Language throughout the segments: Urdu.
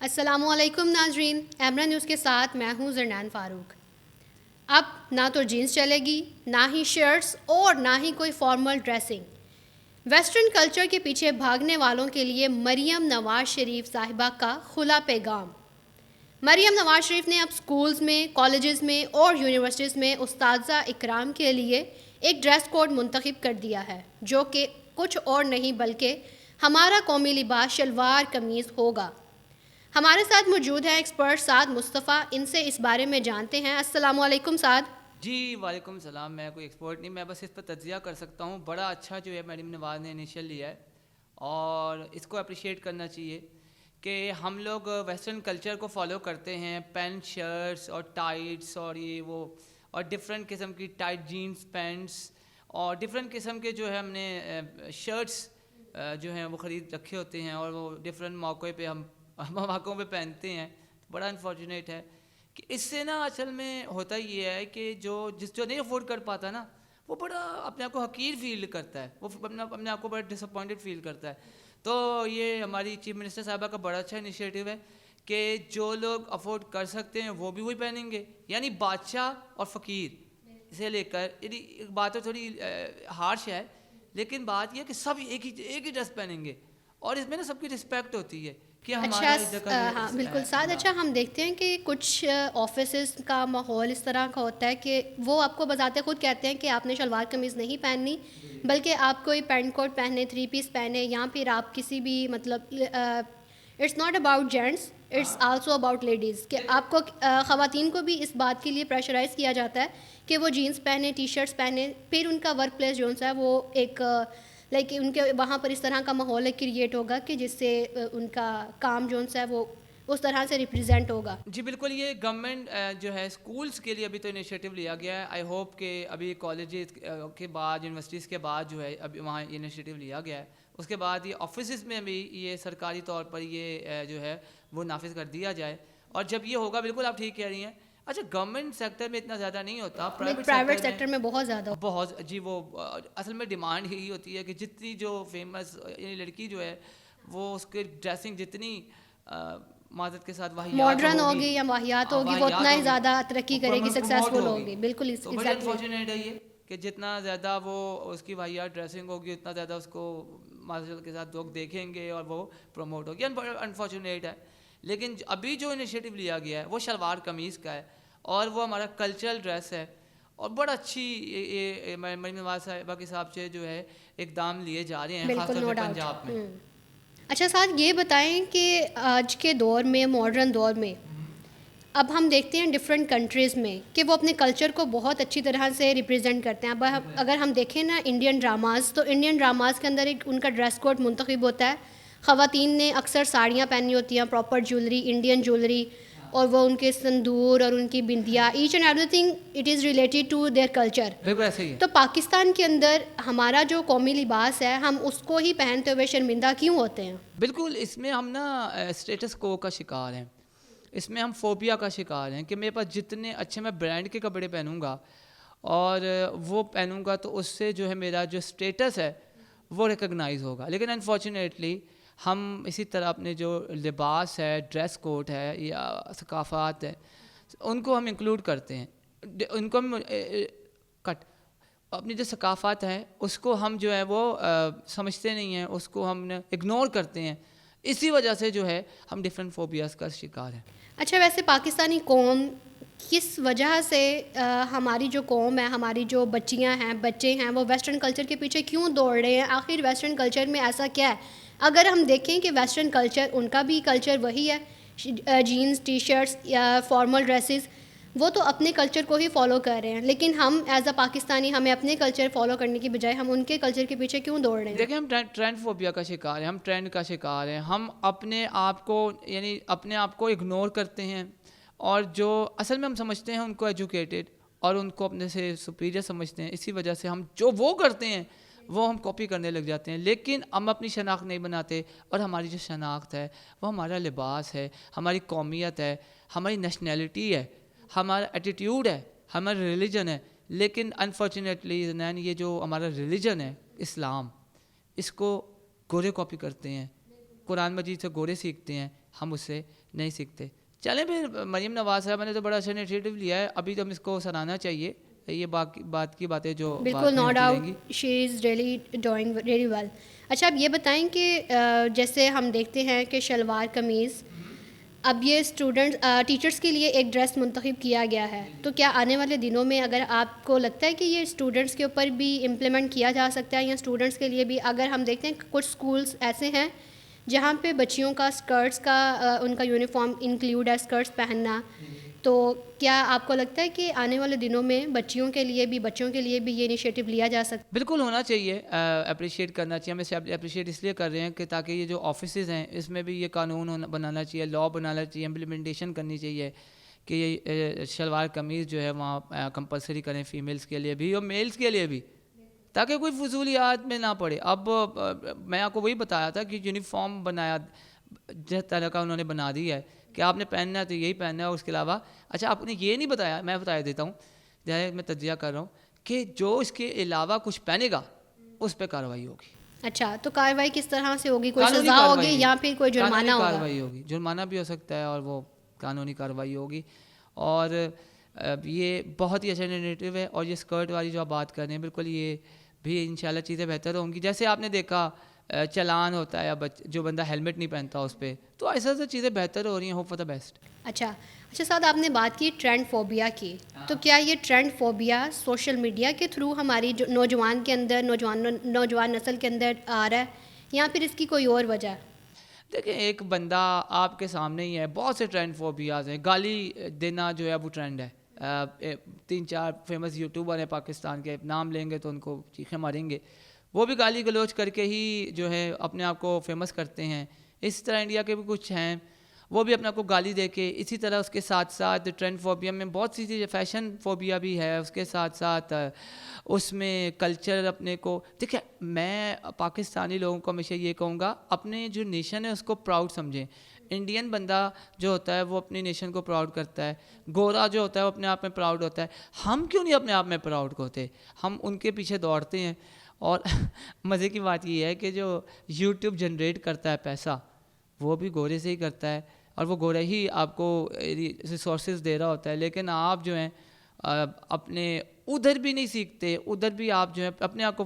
السلام علیکم ناظرین، ایمرا نیوز کے ساتھ میں ہوں زرنان فاروق۔ اب نہ تو جینس چلے گی، نہ ہی شرٹس اور نہ ہی کوئی فارمل ڈریسنگ۔ ویسٹرن کلچر کے پیچھے بھاگنے والوں کے لیے مریم نواز شریف صاحبہ کا کھلا پیغام۔ مریم نواز شریف نے اب سکولز میں، کالجز میں اور یونیورسٹیز میں اساتذہ اکرام کے لیے ایک ڈریس کوڈ منتخب کر دیا ہے، جو کہ کچھ اور نہیں بلکہ ہمارا قومی لباس شلوار قمیض ہوگا۔ ہمارے ساتھ موجود ہیں ایکسپرٹ سعد مصطفیٰ، ان سے اس بارے میں جانتے ہیں۔ السلام علیکم سعد۔ جی وعلیکم السلام۔ میں کوئی ایکسپرٹ نہیں، میں بس اس پر تجزیہ کر سکتا ہوں۔ بڑا اچھا جو ہے مریم نواز نے انیشیل لیا ہے اور اس کو اپریشیٹ کرنا چاہیے کہ ہم لوگ ویسٹرن کلچر کو فالو کرتے ہیں، پینٹ شرٹس اور ٹائٹس اور یہ وہ اور ڈفرینٹ قسم کی ٹائٹ جینس پینٹس اور ڈفرینٹ قسم کے جو ہے ہم نے شرٹس جو ہیں وہ خرید رکھے ہوتے ہیں اور وہ ڈفرینٹ موقعے پہ ہم مواقعوں پہ پہنتے ہیں۔ بڑا انفارچونیٹ ہے کہ اس سے نا اصل میں ہوتا یہ ہے کہ جو نہیں افورڈ کر پاتا نا، وہ بڑا اپنے آپ کو حقیر فیل کرتا ہے، وہ اپنے آپ کو بڑا ڈس اپوائنٹڈ فیل کرتا ہے۔ تو یہ ہماری چیف منسٹر صاحبہ کا بڑا اچھا انیشیٹو ہے کہ جو لوگ افورڈ کر سکتے ہیں وہ بھی وہی پہنیں گے، یعنی بادشاہ اور فقیر اسے لے کر۔ بات تو تھوڑی ہارش ہے لیکن بات یہ ہے کہ سب ایک ہی ڈریس پہنیں گے اور اس میں نا سب کی رسپیکٹ ہوتی ہے کہ ہمارا ادھر کا ہاں بالکل سعد۔ اچھا، ہم دیکھتے ہیں کہ کچھ آفیسز کا ماحول اس طرح کا ہوتا ہے کہ وہ آپ کو بذات خود کہتے ہیں کہ آپ نے شلوار قمیض نہیں پہننی، بلکہ آپ کوئی پینٹ کوٹ پہنے، 3 پیس پہنے، یا پھر آپ کسی بھی مطلب it's not about gents, it's also about ladies, کہ آپ کو خواتین کو بھی اس بات کے لیے پریشرائز کیا جاتا ہے کہ وہ جینس پہنے، ٹی شرٹس پہنے۔ پھر ان کا ورک پلیس جو ہے وہ ایک لائک ان کے وہاں پر اس طرح کا ماحول کریٹ ہوگا کہ جس سے ان کا کام جو ہے وہ اس طرح سے ریپرزینٹ ہوگا۔ جی بالکل، یہ گورنمنٹ جو ہے اسکولس کے لیے ابھی تو انیشیٹو لیا گیا ہے۔ آئی ہوپ کہ ابھی کالجز کے بعد، یونیورسٹیز کے بعد جو ہے ابھی وہاں انیشیٹو لیا گیا ہے، اس کے بعد یہ آفیسز میں بھی یہ سرکاری طور پر یہ جو ہے وہ نافذ کر دیا جائے، اور جب یہ ہوگا بالکل آپ ٹھیک کہہ رہی ہیں۔ اچھا، گورنمنٹ سیکٹر میں اتنا زیادہ نہیں ہوتا، پرائیویٹ سیکٹر میں بہت زیادہ بہت جی، وہ اصل میں ڈیمانڈ یہی ہوتی ہے کہ جتنی جو فیمس یعنی لڑکی جو ہے وہ اس کی ڈریسنگ جتنی معذرت کے ساتھ ماڈرن ہوگی یا واہیات ہوگی، وہ اتنا ہی زیادہ ترقی کرے گی، سکسیزفل ہوگی۔ بالکل تو بڑی انفارچونیٹ ہے یہ کہ جتنا زیادہ وہ اس کی واہیات ڈریسنگ ہوگی اتنا زیادہ اس کو معذرت کے ساتھ لوگ دیکھیں گے اور وہ پروموٹ ہوگی۔ انفارچونیٹ ہے، لیکن ابھی جو انیشیٹو لیا گیا ہے وہ شلوار قمیض کا ہے اور وہ ہمارا کلچرل ڈریس ہے، اور بڑا اچھی مریم نواز صاحبہ کے حساب سے جو ہے اقدام لیے جا رہے ہیں، خاص طور پہ پنجاب میں۔ اچھا ساتھ یہ بتائیں کہ آج کے دور میں، ماڈرن دور میں، اب ہم دیکھتے ہیں ڈفرینٹ کنٹریز میں کہ وہ اپنے کلچر کو بہت اچھی طرح سے ریپرزینٹ کرتے ہیں۔ اب اگر ہم دیکھیں نا انڈین ڈراماز، تو انڈین ڈراماز کے اندر ایک ان کا ڈریس کوڈ منتخب ہوتا ہے۔ خواتین نے اکثر ساڑیاں پہنی ہوتی ہیں، پراپر جیولری، انڈین جیولری، اور وہ ان کے سندور اور ان کی بندیا، each and everything it is related to their culture. بالکل ایسے ہی ہے۔ تو پاکستان کے اندر ہمارا جو قومی لباس ہے، ہم اس کو ہی پہنتے ہوئے شرمندہ کیوں ہوتے ہیں؟ بالکل، اس میں ہم نا اسٹیٹس کو کا شکار ہیں، اس میں ہم فوبیا کا شکار ہیں کہ میرے پاس جتنے اچھے میں برانڈ کے کپڑے پہنوں گا اور وہ پہنوں گا تو اس سے جو ہے میرا جو اسٹیٹس ہے وہ ریکگنائز ہوگا، لیکن انفارچونیٹلی ہم اسی طرح اپنے جو لباس ہے، ڈریس کوڈ ہے یا ثقافات ہے، ان کو ہم انکلوڈ کرتے ہیں، ان کو ہم اپنی جو ثقافت ہے اس کو ہم جو ہے وہ سمجھتے نہیں ہیں، اس کو ہم اگنور کرتے ہیں۔ اسی وجہ سے جو ہے ہم ڈفرینٹ فوبیاز کا شکار ہیں۔ اچھا، ویسے پاکستانی قوم کس وجہ سے، ہماری جو قوم ہے، ہماری جو بچیاں ہیں، بچے ہیں، وہ ویسٹرن کلچر کے پیچھے کیوں دوڑ رہے ہیں؟ آخر ویسٹرن کلچر میں ایسا کیا ہے؟ اگر ہم دیکھیں کہ ویسٹرن کلچر، ان کا بھی کلچر وہی ہے، جینس، ٹی شرٹس یا فارمل ڈریسز، وہ تو اپنے کلچر کو ہی فالو کر رہے ہیں، لیکن ہم ایز اے پاکستانی، ہمیں اپنے کلچر فالو کرنے کی بجائے ہم ان کے کلچر کے پیچھے کیوں دوڑ رہے ہیں؟ دیکھیں، ہم ٹرینڈ فوبیا کا شکار ہیں، ہم ٹرینڈ کا شکار ہیں، ہم اپنے آپ کو یعنی اپنے آپ کو اگنور کرتے ہیں، اور جو اصل میں ہم سمجھتے ہیں ان کو ایجوکیٹڈ اور ان کو اپنے سے سپیریئر سمجھتے ہیں، اسی وجہ سے ہم جو وہ کرتے ہیں وہ ہم کاپی کرنے لگ جاتے ہیں، لیکن ہم اپنی شناخت نہیں بناتے۔ اور ہماری جو شناخت ہے وہ ہمارا لباس ہے، ہماری قومیت ہے، ہماری نیشنلٹی ہے، ہمارا ایٹیٹیوڈ ہے، ہمارا ریلیجن ہے۔ لیکن انفارچونیٹلی زنین، یہ جو ہمارا ریلیجن ہے اسلام، اس کو گورے کاپی کرتے ہیں، قرآن مجید سے گورے سیکھتے ہیں، ہم اس سے نہیں سیکھتے. چلیں پھر مریم نواز صاحبہ نے تو بڑا اچھا انیشیٹو لیا ہے, ابھی تو ہم اس کو سراہنا چاہیے. یہ باقی بات کی باتیں جو بالکل no doubt she is really doing really well. اچھا اب یہ بتائیں کہ جیسے ہم دیکھتے ہیں کہ شلوار قمیض اب یہ ٹیچرس کے لیے ایک ڈریس منتخب کیا گیا ہے, تو کیا آنے والے دنوں میں اگر آپ کو لگتا ہے کہ یہ اسٹوڈنٹس کے اوپر بھی امپلیمنٹ کیا جا سکتا ہے, یا اسٹوڈنٹس کے لیے بھی, اگر ہم دیکھتے ہیں کچھ اسکولس ایسے ہیں جہاں پہ بچیوں کا اسکرٹس کا ان کا یونیفارم انکلیوڈ ہے اسکرٹس پہننا, تو کیا آپ کو لگتا ہے کہ آنے والے دنوں میں بچیوں کے لیے بھی بچوں کے لیے بھی یہ انیشیٹو لیا جا سکتا ہے؟ بالکل ہونا چاہیے, اپریشیٹ کرنا چاہیے. ہم اسے اپریشیٹ اس لیے کر رہے ہیں کہ تاکہ یہ جو آفیسز ہیں اس میں بھی یہ قانون بنانا چاہیے, لا بنانا چاہیے, امپلیمنٹیشن کرنی چاہیے کہ یہ شلوار قمیض جو ہے وہاں کمپلسری کریں فیمیلس کے لیے بھی اور میلس کے لیے بھی, تاکہ کوئی فضولیات میں نہ پڑے. اب میں آپ کو وہی بتایا تھا کہ یونیفارم بنایا جس طرح کا انہوں نے بنا دی ہے کہ آپ نے پہننا ہے تو یہی پہننا ہے, اور اس کے علاوہ اچھا آپ نے یہ نہیں بتایا, میں بتا دیتا ہوں, جیسے میں تجزیہ کر رہا ہوں کہ جو اس کے علاوہ کچھ پہنے گا اس پہ کارروائی ہوگی. اچھا تو کارروائی کس طرح سے ہوگی؟ کوئی سزا ہوگی یا پھر کوئی جرمانہ ہوگا؟ کارروائی ہوگی, جرمانہ بھی ہو سکتا ہے اور وہ قانونی کارروائی ہوگی. اور یہ بہت ہی اچھا انیشیٹو ہے. اور یہ اسکرٹ والی جو آپ بات کر رہے ہیں بالکل یہ بھی انشاءاللہ چیزیں بہتر ہوں گی. جیسے آپ نے دیکھا چلان ہوتا ہے یا جو بندہ ہیلمٹ نہیں پہنتا اس پہ, تو ایسا ایسا چیزیں بہتر ہو رہی ہیں. Hope for the best. اچھا سعد آپ نے بات کی ٹرینڈ فوبیا کی, تو کیا یہ ٹرینڈ فوبیا سوشل میڈیا کے تھرو ہماری نوجوان کے اندر نوجوان نسل کے اندر آ رہا ہے, یا پھر اس کی کوئی اور وجہ ہے؟ دیکھیں ایک بندہ آپ کے سامنے ہی ہے, بہت سے ٹرینڈ فوبیاز ہیں. گالی دینا جو ہے وہ ٹرینڈ ہے. 3-4 فیمس یوٹیوبر ہیں پاکستان کے, نام لیں گے تو ان کو چیخیں ماریں گے, وہ بھی گالی گلوچ کر کے ہی جو ہے اپنے آپ کو فیمس کرتے ہیں. اس طرح انڈیا کے بھی کچھ ہیں, وہ بھی اپنے آپ کو گالی دے کے. اسی طرح اس کے ساتھ ساتھ ٹرینڈ فوبیا میں بہت سی چیزیں, فیشن فوبیا بھی ہے, اس کے ساتھ ساتھ اس میں کلچر اپنے کو. دیکھیں میں پاکستانی لوگوں کو ہمیشہ یہ کہوں گا, اپنے جو نیشن ہے اس کو پراؤڈ سمجھیں. انڈین بندہ جو ہوتا ہے وہ اپنی نیشن کو پراؤڈ کرتا ہے, گورا جو ہوتا ہے وہ اپنے آپ میں پراؤڈ ہوتا ہے. ہم کیوں نہیں اپنے آپ میں پراؤڈ ہوتے؟ ہم ان کے پیچھے دوڑتے ہیں. اور مزے کی بات یہ ہے کہ جو یوٹیوب جنریٹ کرتا ہے پیسہ وہ بھی گورے سے ہی کرتا ہے, اور وہ گورا ہی آپ کو ریسورسز دے رہا ہوتا ہے. لیکن آپ جو ہیں اپنے ادھر بھی نہیں سیکھتے, ادھر بھی آپ جو ہے اپنے آپ کو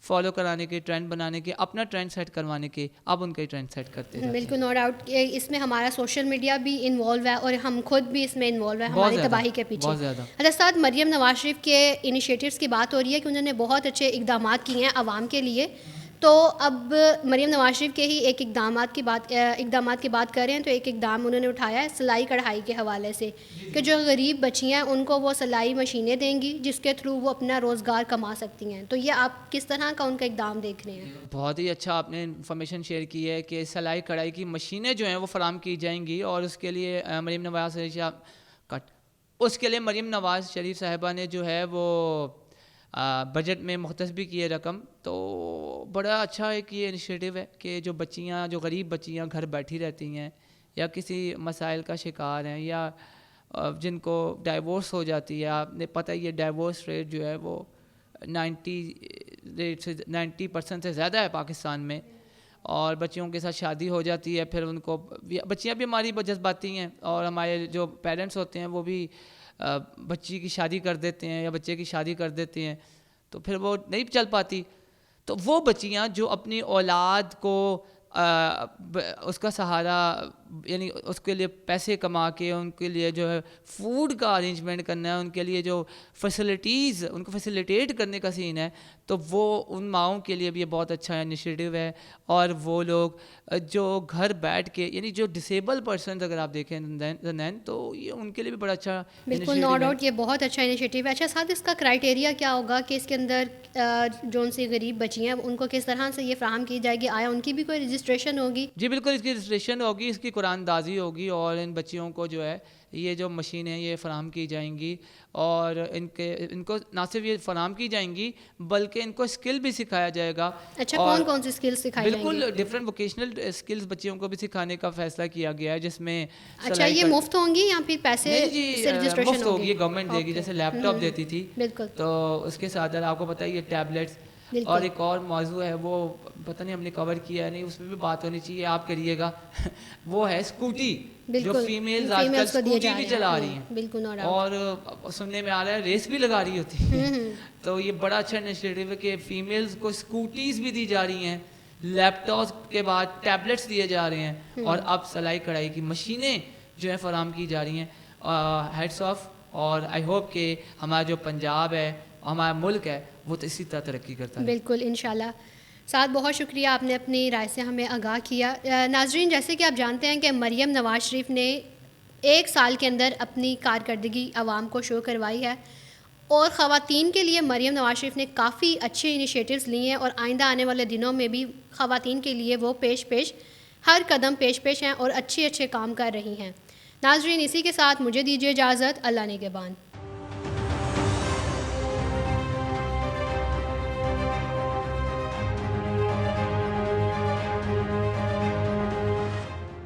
فالو کرانے کے, ٹرینڈ بنانے کے, اپنا ٹرینڈ سیٹ کروانے کے, اب ان کا ہی ٹرینڈ سیٹ کرتے ہیں. بالکل نو ڈاؤٹ اس میں ہمارا سوشل میڈیا بھی انوالو ہے اور ہم خود بھی اس میں انوالو ہے ہماری تباہی کے پیچھے. بہت زیادہ. اچھا ساتھ مریم نواز شریف کے انیشیٹیوز کی بات ہو رہی ہے کہ انہوں نے بہت اچھے اقدامات کیے ہیں عوام کے لیے, تو اب مریم نواز شریف کے ہی ایک اقدامات کی بات کر رہے ہیں, تو ایک اقدام انہوں نے اٹھایا ہے سلائی کڑھائی کے حوالے سے, کہ جو غریب بچیاں ہیں ان کو وہ سلائی مشینیں دیں گی جس کے تھرو وہ اپنا روزگار کما سکتی ہیں. تو یہ آپ کس طرح کا ان کا اقدام دیکھ رہے ہیں؟ بہت ہی اچھا آپ نے انفارمیشن شیئر کی ہے کہ سلائی کڑھائی کی مشینیں جو ہیں وہ فراہم کی جائیں گی, اور اس کے لیے مریم نواز شریف صاحبہ نے جو ہے وہ بجٹ میں مختص بھی کی ہے رقم. تو بڑا اچھا ایک یہ انیشیٹو ہے کہ جو بچیاں, جو غریب بچیاں گھر بیٹھی رہتی ہیں یا کسی مسائل کا شکار ہیں, یا جن کو ڈائیورس ہو جاتی ہے. آپ نے پتہ یہ ڈائیورس ریٹ جو ہے وہ 90% سے زیادہ ہے پاکستان میں, اور بچیوں کے ساتھ شادی ہو جاتی ہے, پھر ان کو بچیاں بھی ہماری جذباتی ہیں, اور ہمارے جو پیرنٹس ہوتے ہیں وہ بھی بچی کی شادی کر دیتے ہیں یا بچے کی شادی کر دیتے ہیں, تو پھر وہ نہیں چل پاتی. تو وہ بچیاں جو اپنی اولاد کو اس کا سہارا, یعنی اس کے لیے پیسے کما کے ان کے لیے جو ہے فوڈ کا ارینجمنٹ کرنا ہے, ان کے لیے جو فیسلٹیز ان کو فیسیلیٹیٹ کرنے کا سین ہے, تو وہ ان ماؤں کے لیے بھی یہ بہت اچھا انیشیٹو ہے. اور وہ لوگ جو گھر بیٹھ کے, یعنی جو ڈسیبل پرسنز اگر آپ دیکھیں زنین, تو یہ ان کے لیے بھی بڑا اچھا. بالکل نو ڈاؤٹ یہ بہت اچھا انیشیٹو ہے. اچھا ساتھ اس کا کرائٹیریا کیا ہوگا کہ اس کے اندر جو ان سے غریب بچی ہیں ان کو کس طرح سے یہ فراہم کی جائے گی؟ آیا ان کی بھی کوئی رجسٹریشن ہوگی؟ جی بالکل, اس کی رجسٹریشن ہوگی, اس کی قرآن اندازی ہوگی, اور ان بچیوں کو جو ہے یہ جو مشینیں یہ فراہم کی جائیں گی, اور ان کو نہ صرف یہ فراہم کی جائیں گی بلکہ ان کو اسکل بھی سکھایا جائے گا. اچھا کون کون سی اسکل سکھائی جائیں گی؟ بالکل ڈفرینٹ ووکیشنل اسکلز بچیوں کو بھی سکھانے کا فیصلہ کیا گیا ہے, جس میں اچھا یہ مفت ہوں گی یا پھر پیسے سے رجسٹریشن مفت ہوگی؟ گورنمنٹ دے گی, جیسے لیپ ٹاپ دیتی تھی. بالکل. تو اس کے ساتھ آپ کو پتہ ہے یہ ٹیبلیٹس, بالکل. اور ایک اور موضوع ہے وہ پتہ نہیں ہم نے کور کیا ہے نہیں, اس پہ بھی بات ہونی چاہیے, آپ کریے گا. وہ ہے اسکوٹی, جو بالکل فیمیلز آج کل فیمیلس کو دیے اسکوٹی جا بھی رہے چلا ہیں. رہی ہیں, بالکل نو ڈاؤٹ. اور سننے میں آ رہا ہے ریس بھی لگا رہی ہوتی ہیں. تو یہ بڑا اچھا انیشیٹو ہے کہ فیمیلز کو اسکوٹیز بھی دی جا رہی ہیں, لیپ ٹاپ کے بعد ٹیبلٹس دیے جا رہے ہیں, اور اب سلائی کڑھائی کی مشینیں جو ہے فراہم کی جا رہی ہیں. Heads of. اور آئی ہوپ کہ ہمارا جو پنجاب ہے, ہمارا ملک ہے, وہ تو اسی طرح ترقی کرتا ہے. بالکل انشاءاللہ. سعد بہت شکریہ, آپ نے اپنی رائے سے ہمیں آگاہ کیا. ناظرین, جیسے کہ آپ جانتے ہیں کہ مریم نواز شریف نے 1 سال کے اندر اپنی کارکردگی عوام کو شو کروائی ہے, اور خواتین کے لیے مریم نواز شریف نے کافی اچھے انیشیٹوز لیے ہیں, اور آئندہ آنے والے دنوں میں بھی خواتین کے لیے وہ پیش ہر قدم پیش ہیں اور اچھے کام کر رہی ہیں. ناظرین, اسی کے ساتھ مجھے دیجیے اجازت. اللہ نگہبان.